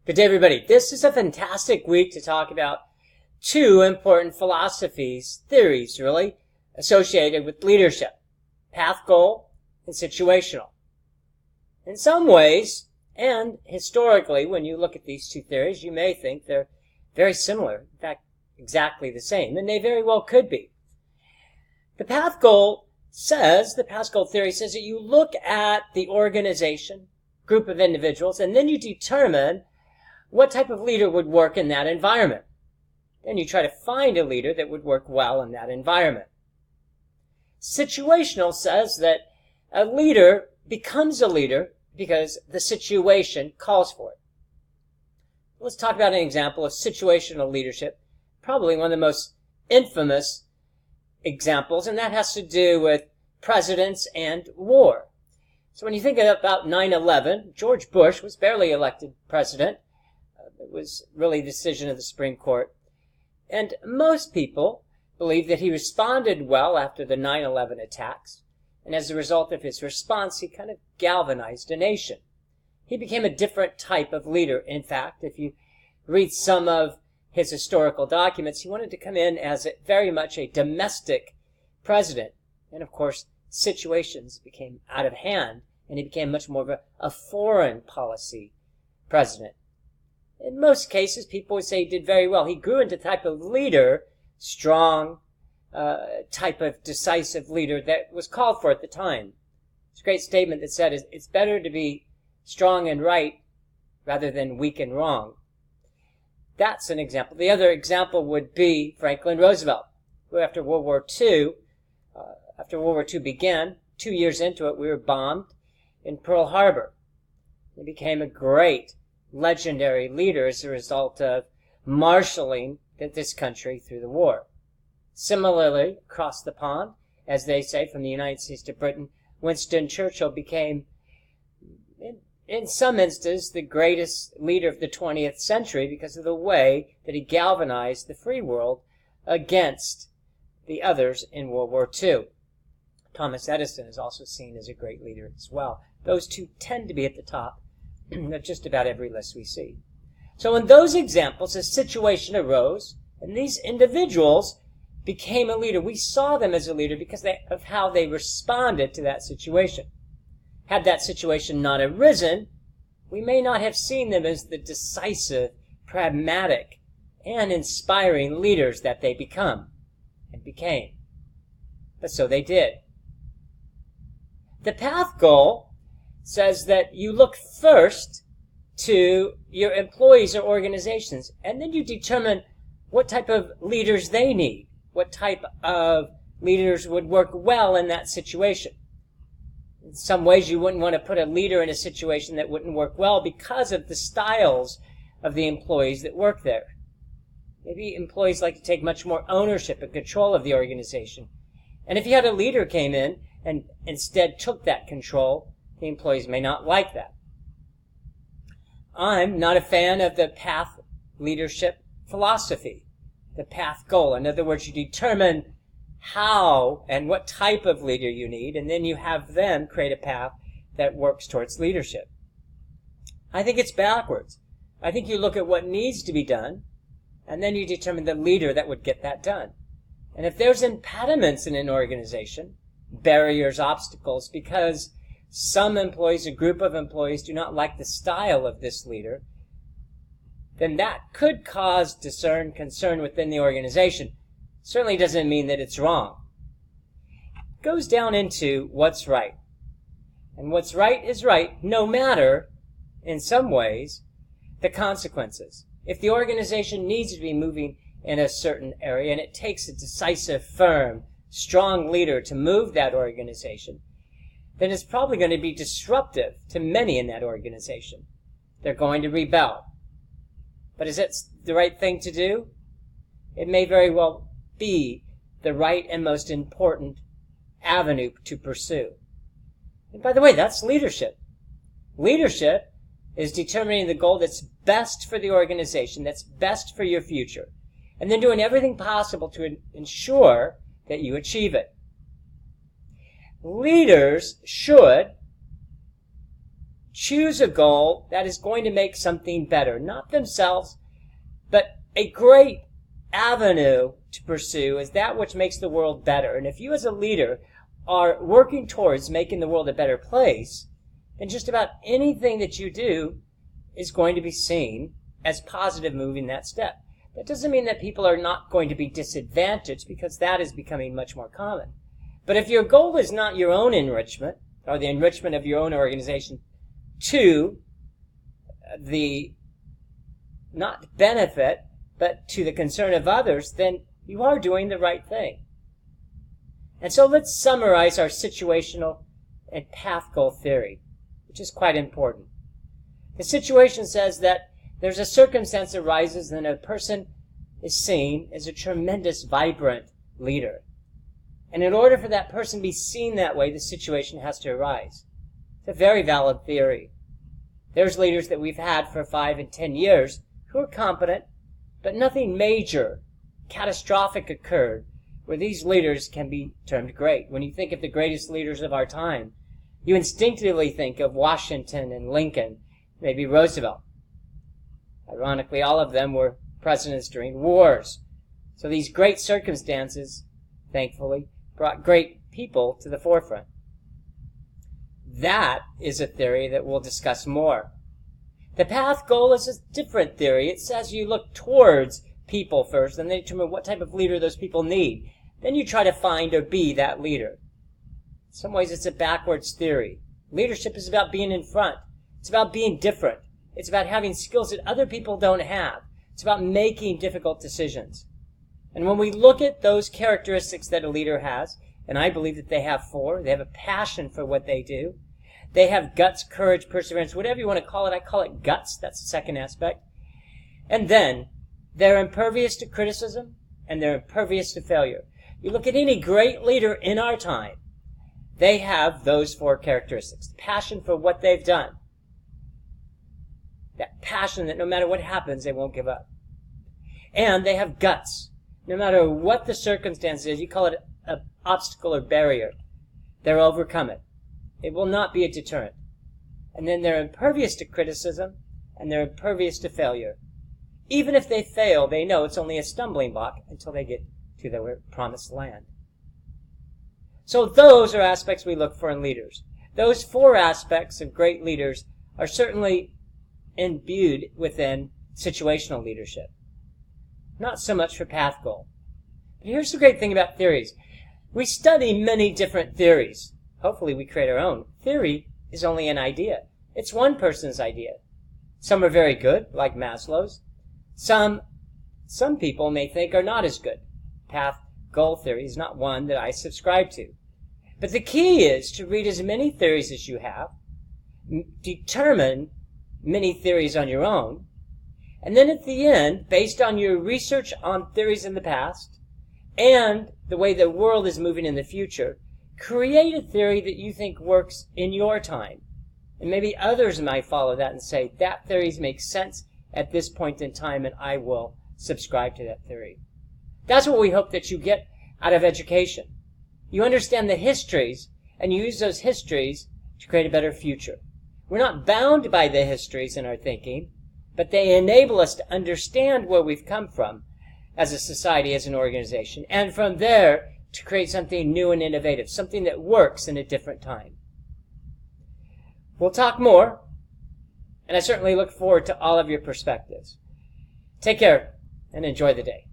Good day, everybody. This is a fantastic week to talk about two important philosophies, theories really, associated with leadership: path goal and situational. In some ways, and historically, when you look at these two theories, you may think they're very similar, in fact, exactly the same, and they very well could be. The path goal theory says that you look at the organization, group of individuals, and then you determine what type of leader would work in that environment. Then you try to find a leader that would work well in that environment. Situational says that a leader becomes a leader because the situation calls for it. Let's talk about an example of situational leadership, probably one of the most infamous examples, and that has to do with presidents and war. So when you think about 9/11, George Bush was barely elected president. It was really a decision of the Supreme Court. And most people believe that he responded well after the 9/11 attacks. And as a result of his response, he kind of galvanized a nation. He became a different type of leader. In fact, if you read some of his historical documents, he wanted to come in as very much a domestic president. And of course, situations became out of hand, and he became much more of a foreign policy president. In most cases, people would say he did very well. He grew into the type of leader, strong, type of decisive leader that was called for at the time. It's a great statement that said, it's better to be strong and right rather than weak and wrong. That's an example. The other example would be Franklin Roosevelt, who after World War II began, 2 years into it, we were bombed in Pearl Harbor. He became a great, legendary leader as a result of marshaling this country through the war. Similarly, across the pond, as they say, from the United States to Britain, Winston Churchill became, in some instances, the greatest leader of the 20th century because of the way that he galvanized the free world against the others in World War II. Thomas Edison is also seen as a great leader as well. Those two tend to be at the top of just about every list we see. So in those examples, a situation arose, and these individuals became a leader. We saw them as a leader because of how they responded to that situation. Had that situation not arisen, we may not have seen them as the decisive, pragmatic, and inspiring leaders that they become and became. But so they did. The path goal says that you look first to your employees or organizations, and then you determine what type of leaders they need, what type of leaders would work well in that situation. In some ways, you wouldn't want to put a leader in a situation that wouldn't work well because of the styles of the employees that work there. Maybe employees like to take much more ownership and control of the organization. And if you had a leader came in and instead took that control, the employees may not like that. I'm not a fan of the path leadership philosophy, the path goal. In other words, you determine how and what type of leader you need, and then you have them create a path that works towards leadership. I think it's backwards. I think you look at what needs to be done, and then you determine the leader that would get that done. And if there's impediments in an organization, barriers, obstacles, because some employees, a group of employees, do not like the style of this leader, then that could cause concern within the organization. Certainly doesn't mean that it's wrong. It goes down into what's right. And what's right is right, no matter, in some ways, the consequences. If the organization needs to be moving in a certain area, and it takes a decisive, firm, strong leader to move that organization, then it's probably going to be disruptive to many in that organization. They're going to rebel. But is it the right thing to do? It may very well be the right and most important avenue to pursue. And by the way, that's leadership. Leadership is determining the goal that's best for the organization, that's best for your future, and then doing everything possible to ensure that you achieve it. Leaders should choose a goal that is going to make something better. Not themselves, but a great avenue to pursue is that which makes the world better. And if you as a leader are working towards making the world a better place, then just about anything that you do is going to be seen as positive moving that step. That doesn't mean that people are not going to be disadvantaged, because that is becoming much more common. But if your goal is not your own enrichment, or the enrichment of your own organization to the, not benefit, but to the concern of others, then you are doing the right thing. And so let's summarize our situational and path goal theory, which is quite important. The situation says that there's a circumstance that arises and a person is seen as a tremendous, vibrant leader. And in order for that person to be seen that way, the situation has to arise. It's a very valid theory. There's leaders that we've had for 5 and 10 years who are competent, but nothing major, catastrophic occurred where these leaders can be termed great. When you think of the greatest leaders of our time, you instinctively think of Washington and Lincoln, maybe Roosevelt. Ironically, all of them were presidents during wars. So these great circumstances, thankfully, brought great people to the forefront. That is a theory that we'll discuss more. The path goal is a different theory. It says you look towards people first, and then determine what type of leader those people need. Then you try to find or be that leader. In some ways, it's a backwards theory. Leadership is about being in front. It's about being different. It's about having skills that other people don't have. It's about making difficult decisions. And when we look at those characteristics that a leader has, and I believe that they have 4, they have a passion for what they do. They have guts, courage, perseverance, whatever you want to call it. I call it guts. That's the second aspect. And then they're impervious to criticism and they're impervious to failure. You look at any great leader in our time, they have those 4 characteristics. Passion for what they've done. That passion that no matter what happens, they won't give up. And they have guts. No matter what the circumstance is, you call it an obstacle or barrier, they'll overcome it. It will not be a deterrent. And then they're impervious to criticism and they're impervious to failure. Even if they fail, they know it's only a stumbling block until they get to their promised land. So those are aspects we look for in leaders. Those 4 aspects of great leaders are certainly imbued within situational leadership. Not so much for path goal. But here's the great thing about theories. We study many different theories. Hopefully we create our own. Theory is only an idea. It's one person's idea. Some are very good, like Maslow's. Some people may think are not as good. Path goal theory is not one that I subscribe to. But the key is to read as many theories as you have, determine many theories on your own, and then at the end, based on your research on theories in the past and the way the world is moving in the future, create a theory that you think works in your time. And maybe others might follow that and say, that theory makes sense at this point in time, and I will subscribe to that theory. That's what we hope that you get out of education. You understand the histories, and you use those histories to create a better future. We're not bound by the histories in our thinking, but they enable us to understand where we've come from as a society, as an organization, and from there to create something new and innovative, something that works in a different time. We'll talk more, and I certainly look forward to all of your perspectives. Take care and enjoy the day.